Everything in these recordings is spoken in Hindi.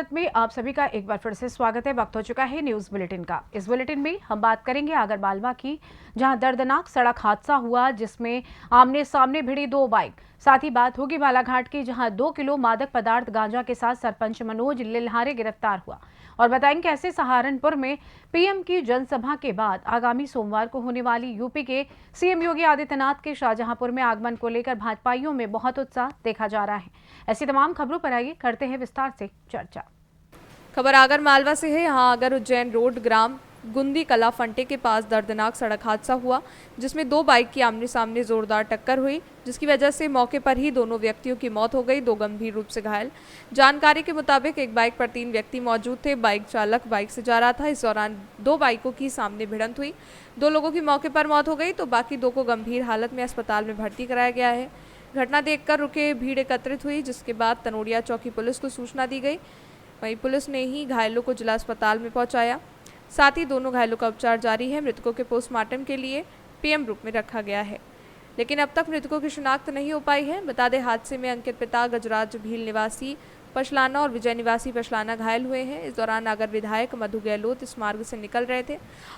भारत में आप सभी का एक बार फिर से स्वागत है। वक्त हो चुका है न्यूज बुलेटिन का। इस बुलेटिन में हम बात करेंगे आगरमालवा की, जहां दर्दनाक सड़क हादसा हुआ जिसमें आमने सामने भिड़ी दो बाइक। साथ ही बात होगी बालाघाट की, जहां 2 किलो मादक पदार्थ गांजा के साथ सरपंच मनोज लिल्हारे गिरफ्तार हुआ। और बताएंगे कैसे सहारनपुर में पीएम की जनसभा के बाद आगामी सोमवार को होने वाली यूपी के सीएम योगी आदित्यनाथ के शाहजहांपुर में आगमन को लेकर भाजपाइयों में बहुत उत्साह देखा जा रहा है। ऐसी तमाम खबरों पर आइए करते हैं विस्तार से चर्चा। खबर आगरमालवा से है। यहाँ आगर उज्जैन रोड ग्राम गुंदी कला फंटे के पास दर्दनाक सड़क हादसा हुआ, जिसमें 2 बाइक की आमने सामने जोरदार टक्कर हुई, जिसकी वजह से मौके पर ही दोनों व्यक्तियों की मौत हो गई, 2 गंभीर रूप से घायल। जानकारी के मुताबिक एक बाइक पर 3 व्यक्ति मौजूद थे। बाइक चालक बाइक से जा रहा था। इस दौरान 2 बाइकों की सामने भिड़ंत हुई। 2 लोगों की मौके पर मौत हो गई तो बाकी 2 को गंभीर हालत में अस्पताल में भर्ती कराया गया है। घटना देखकर रुके भीड़ एकत्रित हुई, जिसके बाद तनोड़िया चौकी पुलिस को सूचना दी गई। वहीं पुलिस ने ही घायलों को जिला अस्पताल में पहुंचाया। साथ ही दोनों घायलों का उपचार जारी है। मृतकों के पोस्टमार्टम के लिए पीएम रूप में रखा गया है, लेकिन अब तक मृतकों की शिनाख्त नहीं हो पाई है। बता दें, हादसे में अंकित पिता गजराज भील निवासी पशलाना और विजय निवासी पशलाना घायल हुए हैं। इस दौरान नगर विधायक मधु गहलोत इस मार्ग से निकल रहे थे।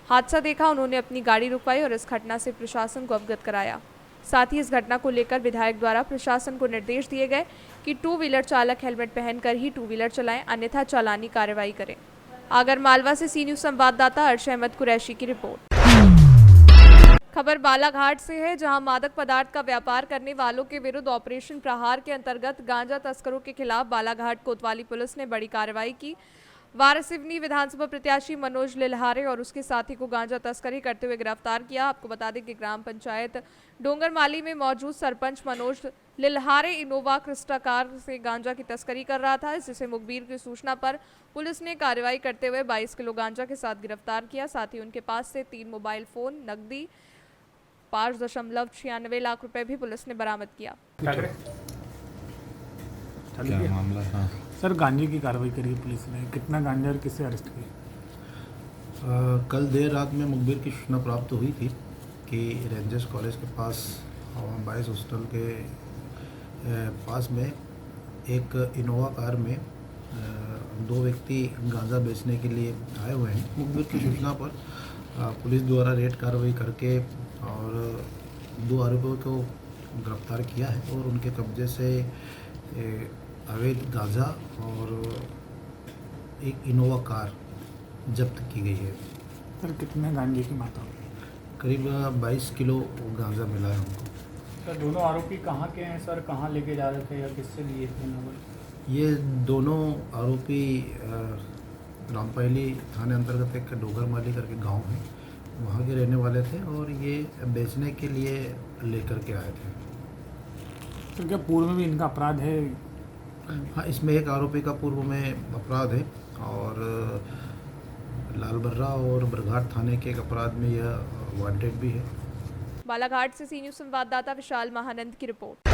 हादसा देखा, उन्होंने अपनी गाड़ी रुकवाई और इस घटना से प्रशासन को अवगत कराया। साथ ही इस घटना को लेकर विधायक द्वारा प्रशासन को निर्देश दिए गए कि 2 व्हीलर चालक हेलमेट पहनकर ही 2 व्हीलर चलाएं, अन्यथा चालानी कार्रवाई करें। आगरमालवा से सी न्यूज संवाददाता अर्श अहमद कुरैशी की रिपोर्ट। खबर बालाघाट से है, जहां मादक पदार्थ का व्यापार करने वालों के विरुद्ध ऑपरेशन प्रहार के अंतर्गत गांजा तस्करों के खिलाफ बालाघाट कोतवाली पुलिस ने बड़ी कार्रवाई की। वारासिवनी विधानसभा प्रत्याशी मनोज लिल्हारे और उसके साथी को गांजा तस्करी करते हुए गिरफ्तार किया। आपको बता दें कि ग्राम पंचायत डोंगरमाली में मौजूद sarpanch Manoj Lilhare Innova Crysta car से गांजा की तस्करी कर रहा था, जिसे मुखबिर की सूचना पर पुलिस ने कार्रवाई करते हुए 22 किलो गांजा के साथ गिरफ्तार किया। साथ ही उनके पास से 3 मोबाइल फोन, नकदी 5.96 लाख रुपए भी पुलिस ने बरामद किया। क्या मामला था सर? गांजे की कार्रवाई करी पुलिस ने, कितना गांजा और किससे अरेस्ट किया? कल देर रात में मुखबिर की सूचना प्राप्त हुई थी कि रेंजर्स कॉलेज के पास बॉयज़ हॉस्टल के पास में एक इनोवा कार में 2 व्यक्ति गांजा बेचने के लिए आए हुए हैं। मुखबिर की सूचना पर पुलिस द्वारा रेड कार्रवाई करके और 2 आरोपियों को गिरफ्तार किया है और उनके कब्जे से अवैध गांजा और एक इनोवा कार जब्त की गई है। सर, कितने गांजे की मात्रा? करीब 22 किलो गांजा मिला है उनको। सर, दोनों आरोपी कहाँ के हैं सर? कहाँ लेके जा रहे थे या किससे लिए थे? ये दोनों आरोपी रामपहली थाने अंतर्गत एक डोगरमाली करके गांव है, वहाँ के रहने वाले थे और ये बेचने के लिए लेकर के आए थे। सर, क्या पूर्व में भी इनका अपराध है? हाँ, इसमें एक आरोपी का पूर्व में अपराध है और लालबर्रा और बरघाट थाने के एक अपराध में यह वांटेड भी है। बालाघाट से सी न्यूज संवाददाता विशाल महानंद की रिपोर्ट।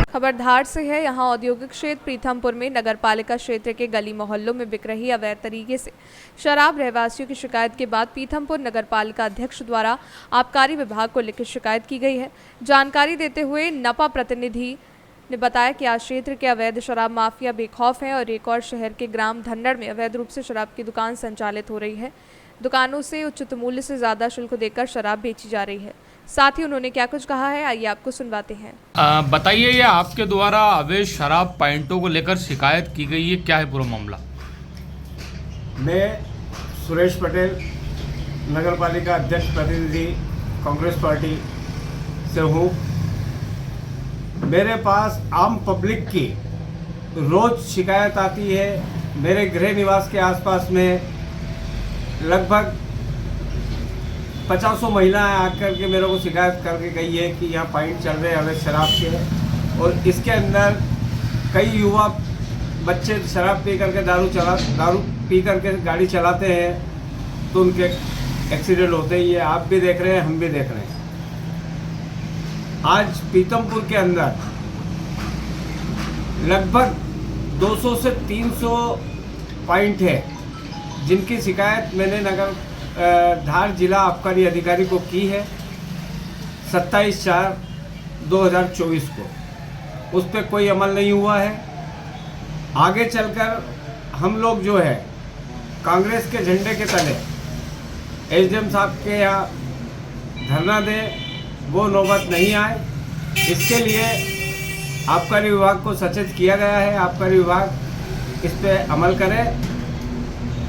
खबर धार से है। यहाँ औद्योगिक क्षेत्र प्रीथमपुर में नगरपालिका क्षेत्र के गली मोहल्लों में बिक रही अवैध तरीके से शराब रहवासियों की शिकायत के बाद पीथमपुर नगरपालिका अध्यक्ष द्वारा आबकारी विभाग को लिखित शिकायत की गई है। जानकारी देते हुए नपा प्रतिनिधि ने बताया कि आज क्षेत्र के अवैध शराब माफिया बेखौफ हैं और एक और शहर के ग्राम धन्नड़ में अवैध रूप से शराब की दुकान संचालित हो रही है। दुकानों से उचित मूल्य से ज्यादा शुल्क देकर शराब बेची जा रही है। साथ ही उन्होंने क्या कुछ कहा है, आइए आपको सुनवाते हैं। बताइए, ये आपके द्वारा अवैध शराब पॉइंटों को लेकर शिकायत की गई है, क्या है पूरा मामला? मैं सुरेश पटेल, नगरपालिका अध्यक्ष प्रतिनिधि कांग्रेस पार्टी से हूँ। मेरे पास आम पब्लिक की रोज़ शिकायत आती है। मेरे गृह निवास के आसपास में लगभग 50 महिलाएं आकर के मेरे को शिकायत करके गई है कि यहाँ पॉइंट चल रहे हैं अवैध शराब के, और इसके अंदर कई युवा बच्चे शराब पी करके दारू पी करके गाड़ी चलाते हैं तो उनके एक्सीडेंट होते ही है। आप भी देख रहे हैं, हम भी देख रहे हैं। आज पीथमपुर के अंदर लगभग 200 से 300 पॉइंट है जिनकी शिकायत मैंने धार जिला आबकारी अधिकारी को की है 27/4/2024 को। उस पर कोई अमल नहीं हुआ है। आगे चलकर हम लोग जो है कांग्रेस के झंडे के तले एसडीएम साहब के यहाँ धरना दें, वो नौबत नहीं आए, इसके लिए आबकारी विभाग को सचेत किया गया है। आबकारी विभाग इस पे अमल करे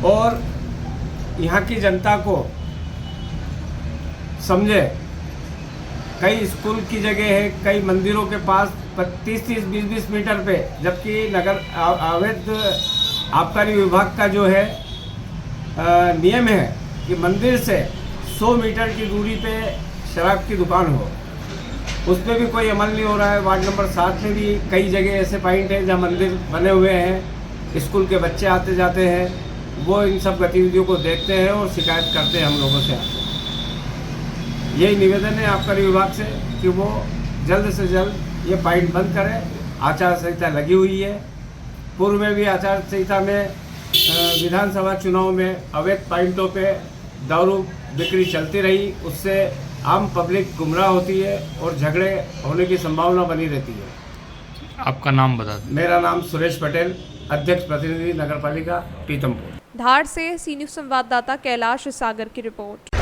और यहाँ की जनता को समझे। कई स्कूल की जगह है, कई मंदिरों के पास 30-30, 20-20 मीटर पे, जबकि नगर अवैध आबकारी विभाग का जो है नियम है कि मंदिर से 100 मीटर की दूरी पे शराब की दुकान हो, उस पर भी कोई अमल नहीं हो रहा है। वार्ड नंबर 7 में भी कई जगह ऐसे पॉइंट हैं जहाँ मंदिर बने हुए हैं, स्कूल के बच्चे आते जाते हैं, वो इन सब गतिविधियों को देखते हैं और शिकायत करते हैं हम लोगों से। यही निवेदन है आबकारी विभाग से कि वो जल्द से जल्द ये पॉइंट बंद करें। आचार संहिता लगी हुई है, पूर्व में भी आचार संहिता में विधानसभा चुनाव में अवैध पॉइंटों पे दारू बिक्री चलती रही, उससे आम पब्लिक गुमराह होती है और झगड़े होने की संभावना बनी रहती है। आपका नाम बता दें। मेरा नाम सुरेश पटेल, अध्यक्ष प्रतिनिधि नगर पालिका पीतमपुर। धार से सी न्यूज़ संवाददाता कैलाश सागर की रिपोर्ट।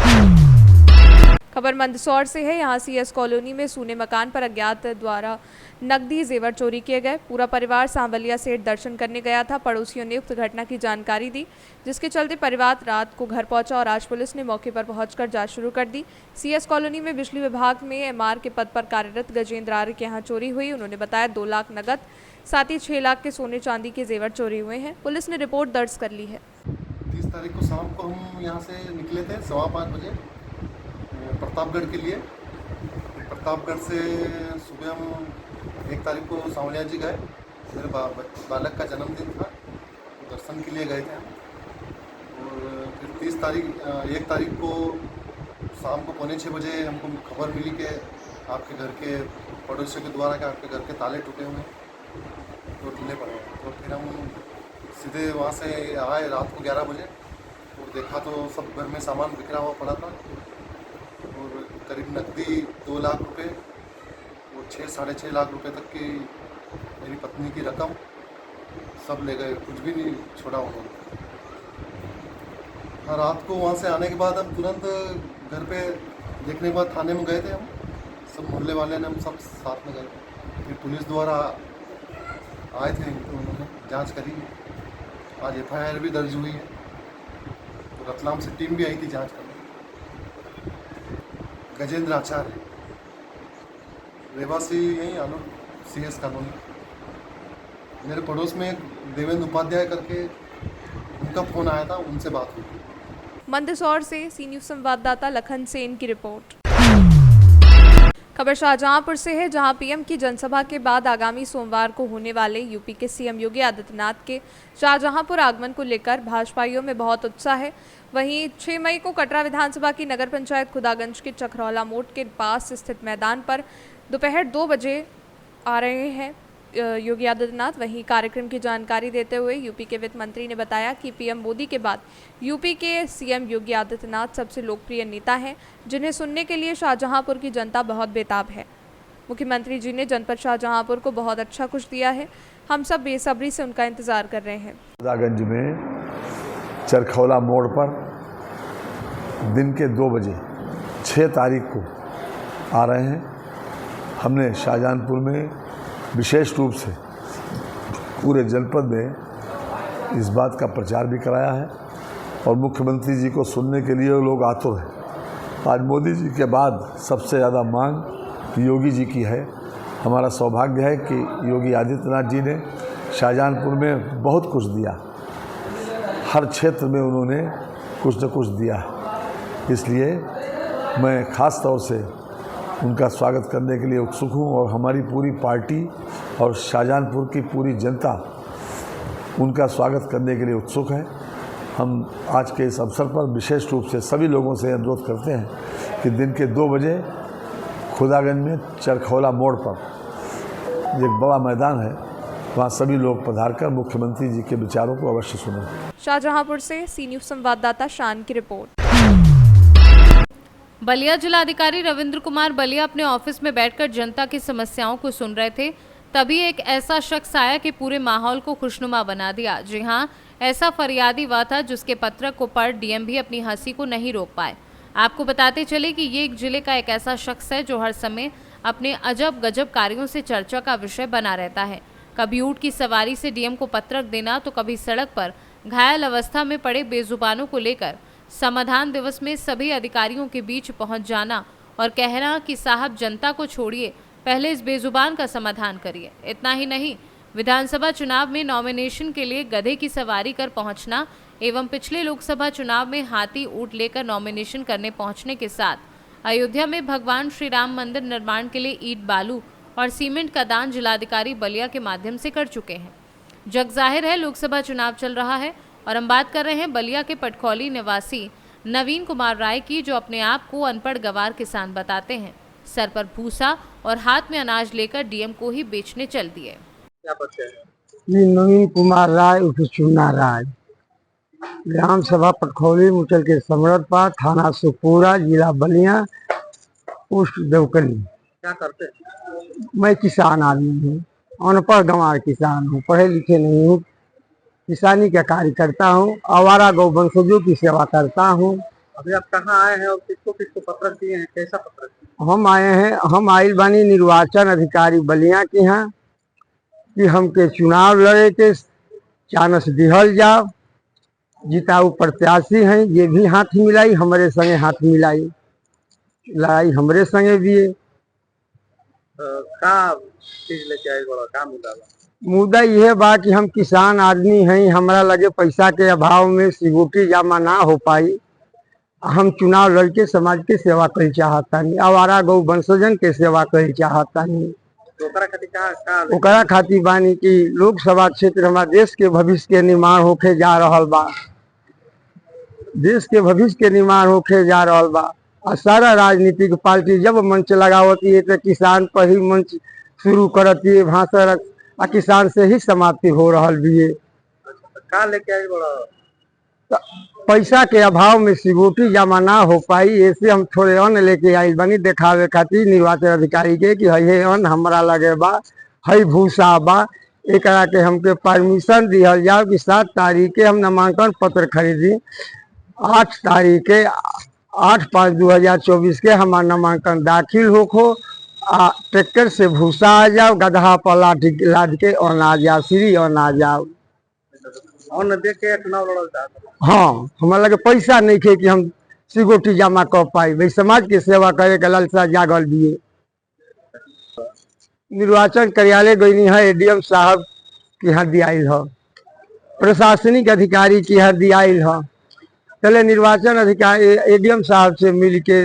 खबर मंदसौर से है। यहाँ सीएस कॉलोनी में सूने मकान पर अज्ञात द्वारा नकदी जेवर चोरी किए गए। पूरा परिवार सांवलिया सेठ दर्शन करने गया था। पड़ोसियों ने उक्त घटना की जानकारी दी, जिसके चलते परिवार रात को घर पहुंचा और आज पुलिस ने मौके पर पहुंचकर जांच शुरू कर दी। सीएस कॉलोनी में बिजली विभाग में एमआर के पद पर कार्यरत गजेंद्र आर्य के यहाँ चोरी हुई। उन्होंने बताया 2 लाख नकद, साथ ही 6 लाख के सोने चांदी के जेवर चोरी हुए हैं। पुलिस ने रिपोर्ट दर्ज कर ली है। 30 तारीख को शाम को हम यहाँ से निकले थे 5:15 बजे प्रतापगढ़ के लिए। प्रतापगढ़ से सुबह हम 1 तारीख को सांवलिया जी गए। मेरे बालक का जन्मदिन था, दर्शन के लिए गए थे हम। और फिर 1 तारीख को शाम को 5:45 बजे हमको खबर मिली कि आपके घर के पड़ोसियों के द्वारा कि आपके घर के ताले टूटे हुए हैं, तो ढीले पड़े। तो फिर हम सीधे वहाँ से आए रात को 11 बजे और देखा तो सब घर में सामान बिखरा हुआ पड़ा था और करीब नकदी 2 लाख रुपए और 6-6.5 लाख रुपए तक की मेरी पत्नी की रकम सब ले गए, कुछ भी नहीं छोड़ा उन्होंने। हाँ, रात को वहाँ से आने के बाद हम तुरंत घर पे देखने के बाद थाने में गए थे। हम सब मोहल्ले वाले ने हम सब साथ में गए थे। फिर पुलिस द्वारा आए थे, उन्होंने जांच करी। आज FIR भी दर्ज हुई है। तो रतलाम से टीम भी आई थी जांच करने। गजेंद्र आचार्य, रहवासी यहीं आलो CS कॉलोनी। मेरे पड़ोस में एक देवेंद्र उपाध्याय करके उनका फ़ोन आया था, उनसे बात हुई। मंदसौर से सी न्यूज़ संवाददाता लखन सेन की रिपोर्ट। खबर शाहजहांपुर से है, जहां पीएम की जनसभा के बाद आगामी सोमवार को होने वाले यूपी के सीएम योगी आदित्यनाथ के शाहजहांपुर आगमन को लेकर भाजपाइयों में बहुत उत्साह है। वहीं 6 मई को कटरा विधानसभा की नगर पंचायत खुदागंज के चखरौला मोड़ के पास स्थित मैदान पर दोपहर 2 बजे आ रहे हैं योगी आदित्यनाथ। वहीं कार्यक्रम की जानकारी देते हुए यूपी के वित्त मंत्री ने बताया कि पीएम मोदी के बाद यूपी के सीएम योगी आदित्यनाथ सबसे लोकप्रिय नेता हैं, जिन्हें सुनने के लिए शाहजहांपुर की जनता बहुत बेताब है। मुख्यमंत्री जी ने जनपद शाहजहांपुर को बहुत अच्छा कुछ दिया है, हम सब बेसब्री से उनका इंतजार कर रहे हैं। खुदागंज में चरखौला मोड़ पर दिन के 2 बजे 6 तारीख को आ रहे हैं। हमने शाहजहांपुर में विशेष रूप से पूरे जनपद में इस बात का प्रचार भी कराया है और मुख्यमंत्री जी को सुनने के लिए लोग आतुर हैं। आज मोदी जी के बाद सबसे ज़्यादा मांग योगी जी की है। हमारा सौभाग्य है कि योगी आदित्यनाथ जी ने शाहजहांपुर में बहुत कुछ दिया, हर क्षेत्र में उन्होंने कुछ न कुछ दिया। इसलिए मैं ख़ास तौर से उनका स्वागत करने के लिए उत्सुक हूँ और हमारी पूरी पार्टी और शाहजहांपुर की पूरी जनता उनका स्वागत करने के लिए उत्सुक है। हम आज के इस अवसर पर विशेष रूप से सभी लोगों से अनुरोध करते हैं कि दिन के 2 बजे खुदागंज में चरखौला मोड़ पर एक बड़ा मैदान है, वहाँ सभी लोग पधारकर मुख्यमंत्री जी के विचारों को अवश्य सुनें। शाहजहांपुर से सी न्यूज़ संवाददाता शान की रिपोर्ट। बलिया जिलाधिकारी रविंद्र कुमार बलिया अपने ऑफिस में बैठकर जनता की समस्याओं को सुन रहे थे। तभी एक ऐसा शख्स आया कि पूरे माहौल को खुशनुमा बना दिया। जी हाँ, ऐसा फरियादी वह था जिसके पत्रक को पढ़ डीएम भी अपनी हंसी को नहीं रोक पाए। आपको बताते चले कि ये एक जिले का एक ऐसा शख्स है जो हर समय अपने अजब गजब कार्यों से चर्चा का विषय बना रहता है। कभी ऊंट की सवारी से डीएम को पत्रक देना, तो कभी सड़क पर घायल अवस्था में पड़े बेजुबानों को लेकर समाधान दिवस में सभी अधिकारियों के बीच पहुंच जाना और कहना कि साहब जनता को छोड़िए, पहले इस बेजुबान का समाधान करिए। इतना ही नहीं, विधानसभा चुनाव में नॉमिनेशन के लिए गधे की सवारी कर पहुंचना एवं पिछले लोकसभा चुनाव में हाथी ऊंट लेकर नॉमिनेशन करने पहुंचने के साथ अयोध्या में भगवान श्री राम मंदिर निर्माण के लिए ईंट, बालू और सीमेंट का दान जिलाधिकारी बलिया के माध्यम से कर चुके हैं। जग जाहिर है लोकसभा चुनाव चल रहा है और हम बात कर रहे हैं बलिया के पटखौली निवासी नवीन कुमार राय की, जो अपने आप को अनपढ़ गवार किसान बताते हैं। सर पर भूसा और हाथ में अनाज लेकर डीएम को ही बेचने चल दिए। नवीन कुमार राय उर्फ चुन्ना राय, ग्राम सभा पटखौली मुचल के समरतपाड़, थाना सुखपुरा, जिला बलिया, पोस्ट देवकली। क्या करते हैं? मैं किसान आदमी हूँ, अनपढ़ गंवार किसान हूँ, पढ़े लिखे नहीं हूँ। किसानी का कार्य करता हूँ, आवारा गौ वंशजों की सेवा करता हूँ। अभी आप कहाँ आए हैं और किसको किसको पत्रक दिए हैं? कैसा पत्रक? हम आइल बानी निर्वाचन अधिकारी बलिया के यहाँ कि हमके चुनाव लड़े के चांस दिहल जाओ। जिताऊ प्रत्याशी हैं, ये भी हाथ मिलाई, हमारे संगे हाथ मिलाई, लड़ाई हमरे संगे दिए। का चीज लेके आए बड़ा का मुद्दा यह बा कि हम किसान आदमी हैं, हमारा लगे पैसा के अभाव में सिक्योरिटी जमा ना हो पाई। हम चुनाव लड़के समाज के सेवा कर चाहता नहीं, आवारा गौ वंशजन के सेवा कर चाहता नहीं। ओकरा खातिर बानी कि लोकसभा क्षेत्र हमारे देश के भविष्य के निर्माण होके जा रहल बा, देश के भविष्य के निर्माण होके जा रहल बा। और सारा राजनीतिक पार्टी जब मंच लगावती है तो किसान पर ही मंच शुरू करती है, भाषण आ किसान से ही समाप्ति हो रहल भी है। का लेके आए बड़ा? पैसा के अभाव में सिक्योरिटी जमा ना हो पाई, ऐसे हम थोड़े अन्न लेके आइल बनी देखावे खातिर निर्वाचन अधिकारी के कि है अन्न हमारा लगे बा, है भूसा बा, एकरा के हमके परमिशन दिहल जाओ कि 7 तारीख के हम नामांकन पत्र खरीदी। 8 तारीख के 8/5/2024 के हमारा नामांकन दाखिल होखो, ट्रैक्टर से भूसा आ जाओ, गधा पर लाद के अन्न आ जाओ, श्री अन्न आ जाओ। अन्न दे के चुनाव लड़ल जाता। हाँ, हमारा लगे पैसा नहीं थे कि हम सिक्योरिटी जमा कर पाई। भाई समाज की सेवा करे के लालसा जागल दिए। निर्वाचन कार्यालय गई है, एडीएम साहब की यहाँ दियाइल है, प्रशासनिक अधिकारी की यहाँ दियाइल है। चले निर्वाचन अधिकारी एडीएम साहब से मिल के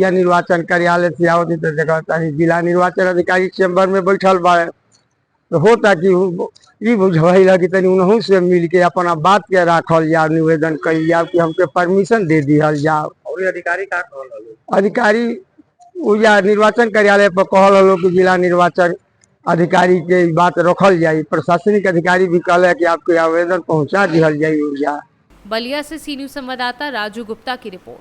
या निर्वाचन कार्यालय से आवती तो देखता है जिला निर्वाचन अधिकारी चैम्बर में बैठल बा, तो होता कि बुझाइल कि तनी उन्हों से मिल के अपना बात के रखल जाओ, निवेदन कल जाओ कि हमके परमिशन दे दिहल जाओ। और अधिकारी का कहल? अधिकारी या निर्वाचन कार्यालय पर कहल हलो कि जिला निर्वाचन अधिकारी के बात रखल जाये। प्रशासनिक अधिकारी भी कहले कि आपके आवेदन पहुंचा दिहल जाये। बलिया से सी न्यूज संवाददाता राजू गुप्ता की रिपोर्ट।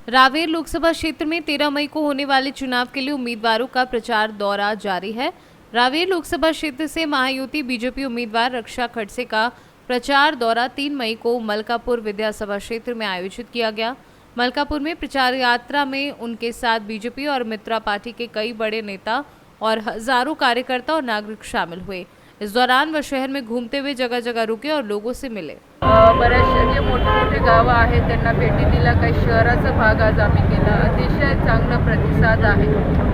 रावेर लोकसभा क्षेत्र में 13 मई को होने वाले चुनाव के लिए उम्मीदवारों का प्रचार दौरा जारी है। रावेर लोकसभा क्षेत्र से महायुति बीजेपी उम्मीदवार रक्षा खड़से का प्रचार दौरा 3 मई को मलकापुर विधानसभा क्षेत्र में आयोजित किया गया। मलकापुर में प्रचार यात्रा में उनके साथ बीजेपी और मित्रा पार्टी के कई बड़े नेता और हजारों कार्यकर्ता और नागरिक शामिल हुए। इस दौरान वह शहर में घूमते हुए जगह जगह रुके और लोगों से मिले। बऱ्याचशा जे मोठे गावं आहेत त्यांना भेटी दिल्या, काही शहराचा भाग आज आम्ही केला। अतिशय चांगला प्रतिसाद आहे,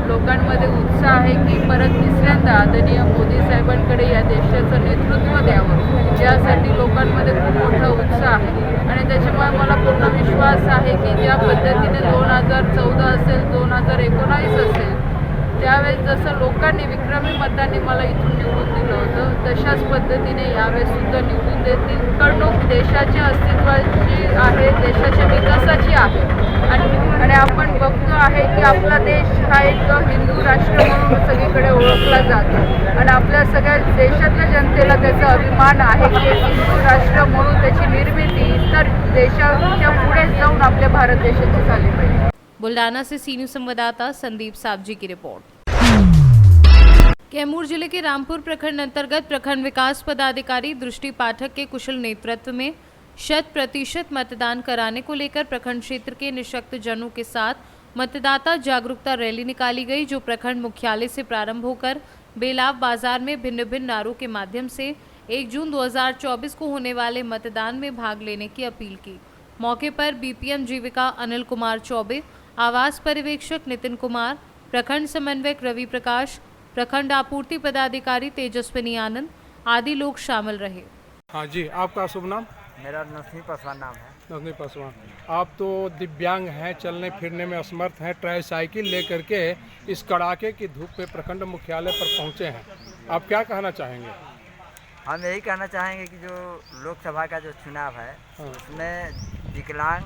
लोकांमध्ये उत्साह आहे की परत तिसऱ्यांदा आदरणीय मोदी साहेबांकडे या देशाचं नेतृत्व द्यावं, यासाठी लोकांमध्ये खूप मोठा उत्साह आहे। आणि त्याच्यामुळे मला पूर्ण विश्वास आहे की ज्या पद्धतीने 2014 असेल, 2019 असेल, त्यावेळेस जसं लोकांनी विक्रमी मतांनी मला इथून निवडून दिलं होतं, तशाच पद्धतीने यावेळेस सुद्धा निवडून देतील। निवडणूक देशाच्या अस्तित्वाची आहे, देशाच्या विकासाची आहे आणि आपण बघतो आहे की आपला देश हा एक हिंदू राष्ट्र म्हणून सगळीकडे ओळखला जातो आणि आपल्या सगळ्या देशातल्या जनतेला त्याचा अभिमान आहे की हिंदू राष्ट्र म्हणून त्याची निर्मिती इतर देशाच्या पुढे जाऊन आपल्या भारत देशाची झाली पाहिजे। बुल्डाना से सी न्यूज संवाददाता संदीप सावजी की रिपोर्ट। कैमूर जिले के रामपुर प्रखंड अंतर्गत प्रखंड विकास पदाधिकारी दृष्टि पाठक के कुशल नेतृत्व में 100% मतदान कराने को लेकर प्रखंड क्षेत्र के निःशक्त जनों के साथ मतदाता जागरूकता रैली निकाली गई, जो प्रखंड मुख्यालय से प्रारंभ होकर बेलाव बाजार में भिन्न भिन्न नारों के माध्यम से 1 जून 2024 को होने वाले मतदान में भाग लेने की अपील की। मौके पर बीपीएम जीविका अनिल कुमार चौबे, आवास पर्यवेक्षक नितिन कुमार, प्रखंड समन्वयक रवि प्रकाश, प्रखंड आपूर्ति पदाधिकारी तेजस्विनी आनंद आदि लोग शामिल रहे। हाँ जी, आपका शुभ नाम? मेरा नसमी पासवान नाम है। नसमी पासवान, आप तो दिव्यांग हैं, चलने फिरने में असमर्थ हैं, ट्राईसाइकिल लेकर के इस कड़ाके की धूप पे प्रखंड मुख्यालय पर पहुंचे हैं, आप क्या कहना चाहेंगे? हम यही कहना चाहेंगे कि जो लोकसभा का जो चुनाव है उसमें विकलांग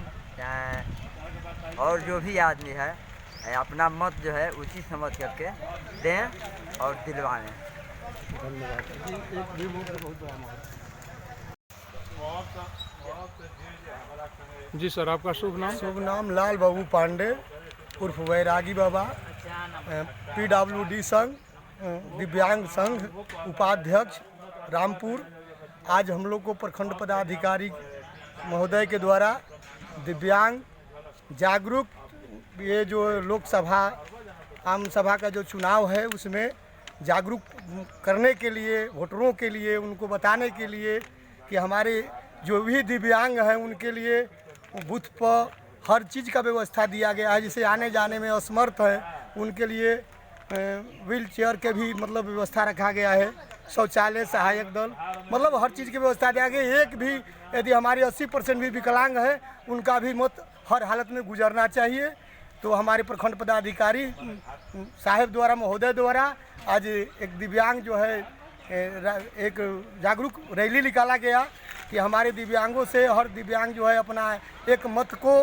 और जो भी आदमी है अपना मत जो है उचित समझ करके दें और दिलवाएं। जी सर, आपका शुभ नाम? शुभ नाम लाल बाबू पांडे उर्फ वैरागी बाबा, PWD संघ दिव्यांग संघ उपाध्यक्ष रामपुर। आज हम लोग को प्रखंड पदाधिकारी महोदय के द्वारा दिव्यांग जागरूक ये जो लोकसभा आम सभा का जो चुनाव है उसमें जागरूक करने के लिए, वोटरों के लिए, उनको बताने के लिए कि हमारे जो भी दिव्यांग हैं उनके लिए बूथ पर हर चीज़ का व्यवस्था दिया गया है। जैसे आने जाने में असमर्थ है उनके लिए व्हील चेयर के भी मतलब व्यवस्था रखा गया है, शौचालय, सहायक दल, मतलब हर चीज़ की व्यवस्था दिया गया। एक भी यदि हमारे 80% भी विकलांग है उनका भी मत हर हालत में गुजरना चाहिए। तो हमारे प्रखंड पदाधिकारी साहब द्वारा, महोदय द्वारा आज एक दिव्यांग जो है एक जागरूक रैली निकाला गया कि हमारे दिव्यांगों से हर दिव्यांग जो है अपना एक मत को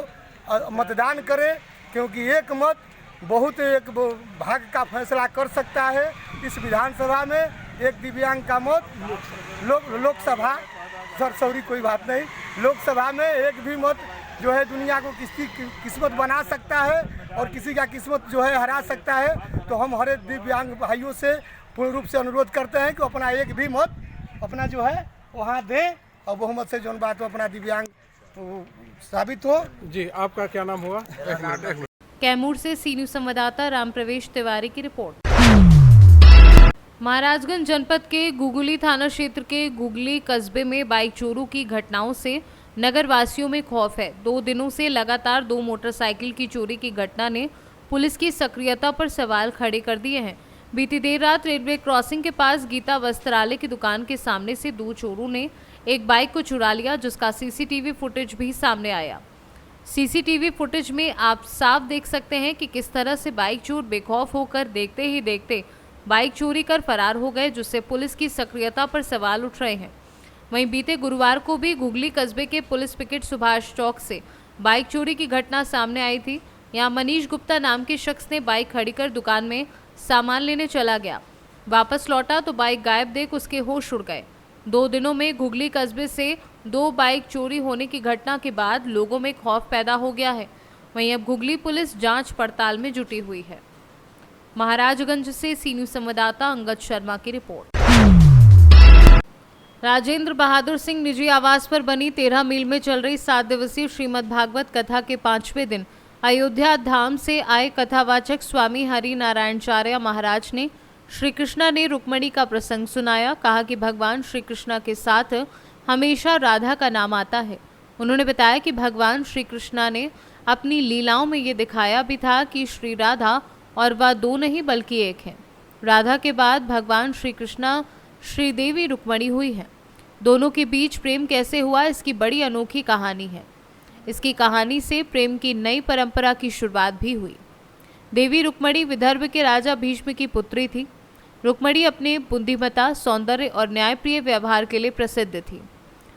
मतदान करे, क्योंकि एक मत बहुत एक भाग का फैसला कर सकता है। इस विधानसभा में एक दिव्यांग का मत लोकसभा सॉरी कोई बात नहीं, लोकसभा में एक भी मत जो है दुनिया को किसी किस्मत बना सकता है और किसी का किस्मत जो है हरा सकता है। तो हम हर दिव्यांग भाइयों से पूर्ण रूप से अनुरोध करते हैं कि अपना एक भी मत अपना जो है वहाँ दें और बहुमत से जो बात हो अपना दिव्यांग साबित हो। जी, आपका क्या नाम हुआ? एक मिनट। कैमूर से सी न्यूज़ संवाददाता रामप्रवेश तिवारी की रिपोर्ट। महाराजगंज जनपद के गुगली थाना क्षेत्र के गुगली कस्बे में बाइक चोरों की घटनाओं से नगर वासियों में खौफ है। 2 दिनों से लगातार 2 मोटरसाइकिल की चोरी की घटना ने पुलिस की सक्रियता पर सवाल खड़े कर दिए हैं। बीती देर रात रेलवे क्रॉसिंग के पास गीता वस्त्रालय की दुकान के सामने से 2 चोरों ने एक बाइक को चुरा लिया, जिसका सीसीटीवी फुटेज भी सामने आया। सीसीटीवी फुटेज में आप साफ देख सकते हैं कि किस तरह से बाइक चोर बेखौफ होकर देखते ही देखते बाइक चोरी कर फरार हो गए, जिससे पुलिस की सक्रियता पर सवाल उठ रहे हैं। वहीं बीते गुरुवार को भी गुगली कस्बे के पुलिस पिकेट सुभाष चौक से बाइक चोरी की घटना सामने आई थी। यहां मनीष गुप्ता नाम के शख्स ने बाइक खड़ी कर दुकान में सामान लेने चला गया। वापस लौटा तो बाइक गायब देख उसके होश उड़ गए। 2 दिनों में गुगली कस्बे से 2 बाइक चोरी होने की घटना के बाद लोगों में खौफ पैदा हो गया है। वहीं अब गुगली पुलिस जांच पड़ताल में जुटी हुई है। महाराजगंज से सी न्यूज़ संवाददाता अंगद शर्मा की रिपोर्ट। राजेंद्र बहादुर सिंह निजी आवास पर बनी 13 मील में चल रही 7 दिवसीय श्रीमद् भागवत कथा के 5वें दिन अयोध्या धाम से आए कथावाचक स्वामी हरि नारायणचार्य महाराज ने श्री कृष्णा ने रुक्मणी का प्रसंग सुनाया। कहा कि भगवान श्री कृष्णा के साथ हमेशा राधा का नाम आता है। उन्होंने बताया कि भगवान श्री कृष्णा ने अपनी लीलाओं में ये दिखाया भी था कि श्री राधा और वह 2 नहीं बल्कि एक हैं। राधा के बाद भगवान श्री कृष्णा श्रीदेवी रुक्मणी हुई है। दोनों के बीच प्रेम कैसे हुआ, इसकी बड़ी अनोखी कहानी है। इसकी कहानी से प्रेम की नई परंपरा की शुरुआत भी हुई। देवी रुक्मणी विदर्भ के राजा भीष्म की पुत्री थी। रुक्मणी अपने बुद्धिमता, सौंदर्य और न्यायप्रिय व्यवहार के लिए प्रसिद्ध थी।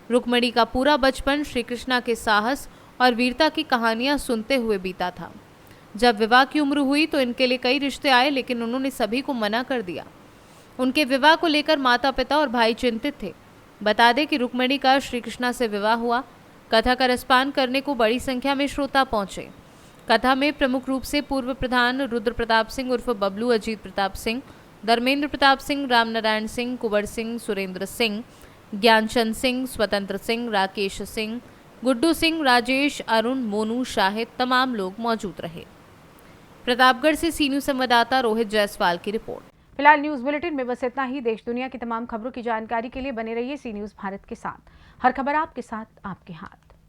रुक्मणी का पूरा बचपन श्री कृष्णा के साहस और वीरता की कहानियां सुनते हुए बीता था। जब विवाह की उम्र हुई तो इनके लिए कई रिश्ते आए, लेकिन उन्होंने सभी को मना कर दिया। उनके विवाह को लेकर माता पिता और भाई चिंतित थे। बता दें कि रुक्मणी का श्री कृष्णा से विवाह हुआ। कथा का रसपान करने को बड़ी संख्या में श्रोता पहुंचे। कथा में प्रमुख रूप से पूर्व प्रधान रुद्र प्रताप सिंह उर्फ बबलू अजीत प्रताप सिंह, धर्मेंद्र प्रताप सिंह, रामनारायण सिंह, कुंवर सिंह, सुरेंद्र सिंह, ज्ञानचंद सिंह, स्वतंत्र सिंह, राकेश सिंह, गुड्डू सिंह, राजेश, अरुण, मोनू, शाहिद तमाम लोग मौजूद रहे। प्रतापगढ़ से सी न्यूज़ संवाददाता रोहित जायसवाल की रिपोर्ट। फिलहाल न्यूज बुलेटिन में बस इतना ही। देश दुनिया की तमाम खबरों की जानकारी के लिए बने रहिए सी न्यूज़ भारत के साथ। हर खबर आपके साथ, आपके हाथ।